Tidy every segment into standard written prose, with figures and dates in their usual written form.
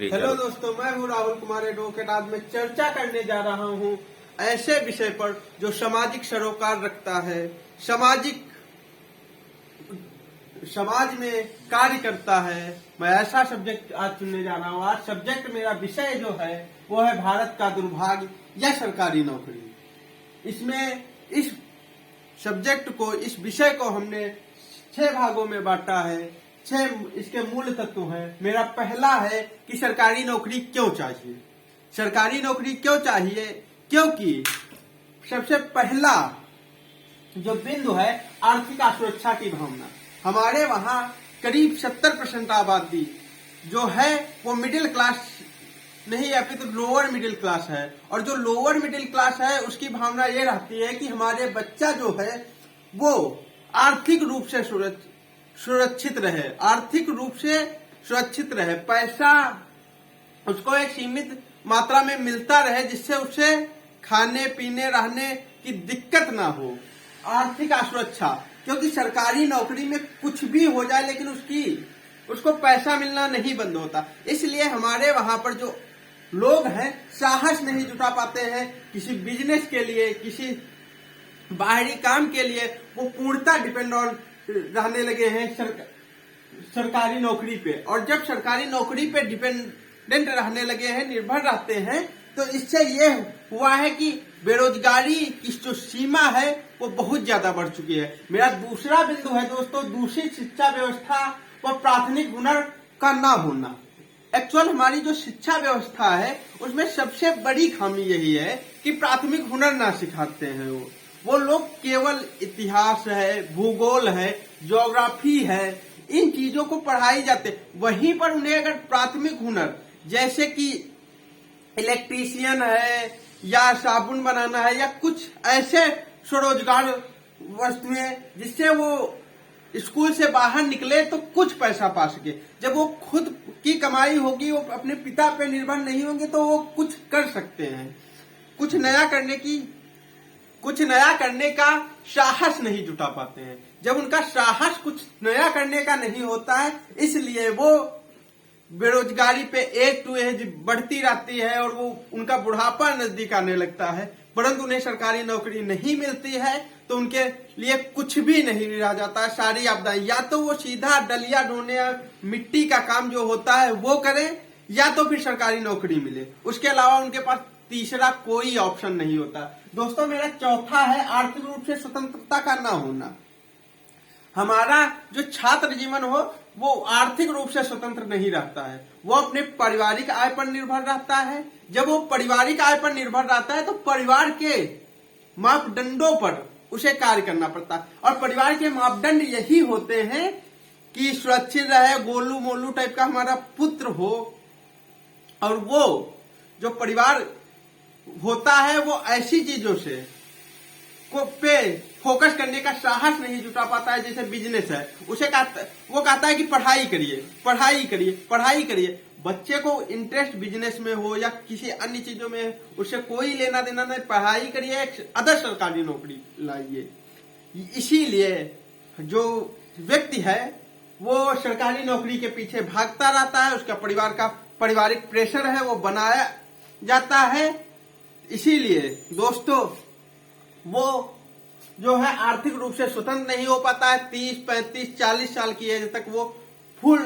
Hello दोस्तों, मैं हूं राहुल कुमार एडवोकेट। आज मैं चर्चा करने जा रहा हूं ऐसे विषय पर जो सामाजिक सरोकार रखता है, समाज में कार्य करता है। मैं ऐसा सब्जेक्ट आज चुनने जा रहा हूं। आज सब्जेक्ट मेरा विषय जो है वो है भारत का दुर्भाग्य या सरकारी नौकरी। इसमें इस सब्जेक्ट को, इस विषय को हमने 6 भागों में बांटा है। 6 इसके मूल तत्व हैं। मेरा पहला है कि सरकारी नौकरी क्यों चाहिए। सरकारी नौकरी क्यों चाहिए? क्योंकि सबसे पहला जो बिंदु है, आर्थिक असुरक्षा की भावना। हमारे वहां करीब 70% आबादी जो है वो मिडिल क्लास नहीं, अपितु तो लोअर मिडिल क्लास है। और जो लोअर मिडिल क्लास है उसकी भावना ये रहती है कि हमारे बच्चा जो है वो आर्थिक रूप से सुरक्षित रहे, आर्थिक रूप से सुरक्षित रहे, पैसा उसको एक सीमित मात्रा में मिलता रहे जिससे उसे खाने पीने रहने की दिक्कत ना हो। आर्थिक असुरक्षा, क्योंकि सरकारी नौकरी में कुछ भी हो जाए लेकिन उसको पैसा मिलना नहीं बंद होता। इसलिए हमारे वहां पर जो लोग हैं साहस नहीं जुटा पाते हैं किसी बिजनेस के लिए, किसी बाहरी काम के लिए। वो पूर्णतः डिपेंड ऑन रहने लगे हैं सरकारी नौकरी पे। और जब सरकारी नौकरी पे डिपेंडेंट रहने लगे हैं, निर्भर रहते हैं, तो इससे ये हुआ है कि बेरोजगारी की जो सीमा है वो बहुत ज्यादा बढ़ चुकी है। मेरा दूसरा बिंदु है दोस्तों, दूषित शिक्षा व्यवस्था व प्राथमिक हुनर का ना होना। एक्चुअल हमारी जो शिक्षा व्यवस्था है उसमें सबसे बड़ी खामी यही है कि प्राथमिक हुनर ना सिखाते हैं। वो लोग केवल इतिहास है, भूगोल है, ज्योग्राफी है, इन चीजों को पढ़ाई जाते। वहीं पर उन्हें अगर प्राथमिक हुनर जैसे कि इलेक्ट्रीशियन है या साबुन बनाना है या कुछ ऐसे स्वरोजगार वस्तुएं जिससे वो स्कूल से बाहर निकले तो कुछ पैसा पा सके। जब वो खुद की कमाई होगी, वो अपने पिता पे निर्भर नहीं होंगे, तो वो कुछ कर सकते हैं। कुछ नया करने का साहस नहीं जुटा पाते हैं। जब उनका साहस कुछ नया करने का नहीं होता है, इसलिए वो बेरोजगारी पे एज टू एज बढ़ती रहती है और वो उनका बुढ़ापा नजदीक आने लगता है। परंतु उन्हें सरकारी नौकरी नहीं मिलती है तो उनके लिए कुछ भी नहीं रह जाता है। सारी आपदाएं, या तो वो सीधा डलिया ढोने या मिट्टी का काम जो होता है वो करें, या तो फिर सरकारी नौकरी मिले। उसके अलावा उनके पास तीसरा कोई ऑप्शन नहीं होता। दोस्तों, मेरा चौथा है आर्थिक रूप से स्वतंत्रता का ना होना। हमारा जो छात्र जीवन हो वो आर्थिक रूप से स्वतंत्र नहीं रहता है। वो अपने पारिवारिक आय पर निर्भर रहता है। जब वो पारिवारिक आय पर निर्भर रहता है तो परिवार के मापदंडों पर उसे कार्य करना पड़ता है। और परिवार के मापदंड यही होते हैं कि सुरक्षित रहे, गोलू मोलू टाइप का हमारा पुत्र हो। और वो जो परिवार होता है वो ऐसी चीजों से पे फोकस करने का साहस नहीं जुटा पाता है। जैसे बिजनेस है, वो कहता है कि पढ़ाई करिए। बच्चे को इंटरेस्ट बिजनेस में हो या किसी अन्य चीजों में, उससे कोई लेना देना नहीं। पढ़ाई करिए, अदर सरकारी नौकरी लाइए। इसीलिए जो व्यक्ति है वो सरकारी नौकरी के पीछे भागता रहता है। उसका पारिवारिक प्रेशर है वो बनाया जाता है। इसीलिए दोस्तों वो जो है आर्थिक रूप से स्वतंत्र नहीं हो पाता है। 30, 35, 40 साल की एज तक वो फुल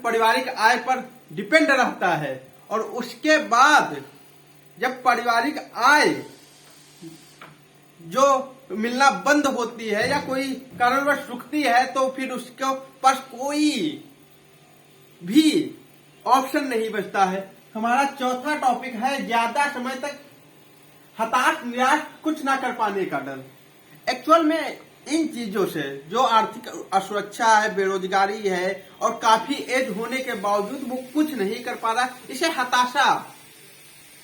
पारिवारिक आय पर डिपेंड रहता है। और उसके बाद जब पारिवारिक आय जो मिलना बंद होती है या कोई कारणवश रुकती है तो फिर उसके पास कोई भी ऑप्शन नहीं बचता है। हमारा चौथा टॉपिक है ज्यादा समय तक हताश, निराश, कुछ ना कर पाने का डर। एक्चुअल में इन चीजों से जो आर्थिक असुरक्षा है, बेरोजगारी है और काफी एज होने के बावजूद वो कुछ नहीं कर पा रहा, इसे हताशा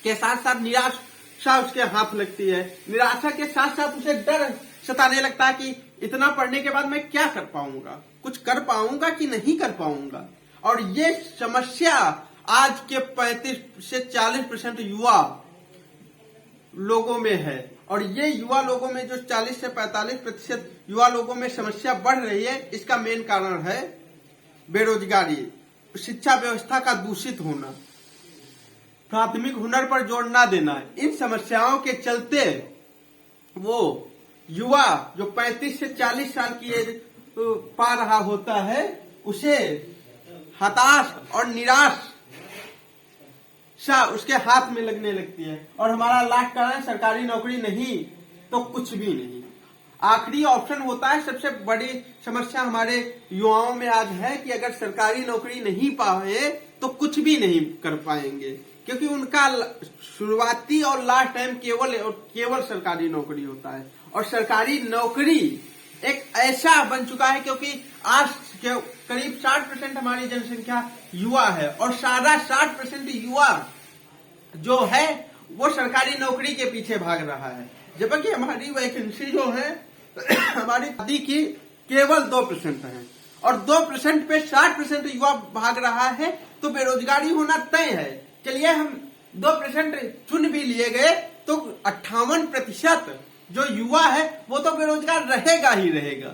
के साथ साथ निराशा उसके हाथ लगती है। निराशा के साथ साथ उसे डर सताने लगता है कि इतना पढ़ने के बाद मैं क्या कर पाऊंगा, कुछ कर पाऊंगा कि नहीं कर पाऊंगा। और ये समस्या आज के 35 से 40% युवा लोगों में है। और ये युवा लोगों में जो 40 से 45% युवा लोगों में समस्या बढ़ रही है, इसका मेन कारण है बेरोजगारी, शिक्षा व्यवस्था का दूषित होना। प्राथमिक हुनर पर जोर न देना, इन समस्याओं के चलते वो युवा जो 35 से 40 साल की एज पा रहा होता है, उसे हताश और निराश उसके हाथ में लगने लगती है। और हमारा लास्ट कारण सरकारी नौकरी नहीं तो कुछ भी नहीं। आखिरी ऑप्शन होता है। सबसे बड़ी समस्या हमारे युवाओं में आज है कि अगर सरकारी नौकरी नहीं पाए तो कुछ भी नहीं कर पाएंगे, क्योंकि उनका शुरुआती और लास्ट टाइम केवल सरकारी नौकरी होता है। और सरकारी नौकरी एक ऐसा बन चुका है, क्योंकि आज करीब 60% हमारी जनसंख्या युवा है और सारा 60% युवा जो है वो सरकारी नौकरी के पीछे भाग रहा है, जबकि हमारी वैकेंसी जो है हमारी आबादी की केवल 2% है और 2% पे 60% युवा भाग रहा है, तो बेरोजगारी होना तय है। चलिए हम 2% चुन भी लिए गए तो 58% जो युवा है वो तो बेरोजगार रहेगा ही रहेगा।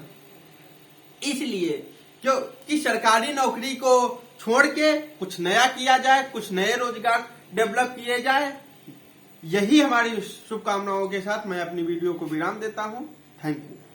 इसलिए क्योंकि सरकारी नौकरी को छोड़ के कुछ नया किया जाए, कुछ नए रोजगार डेवलप किए जाए। यही हमारी शुभकामनाओं के साथ मैं अपनी वीडियो को विराम देता हूं। Thank you.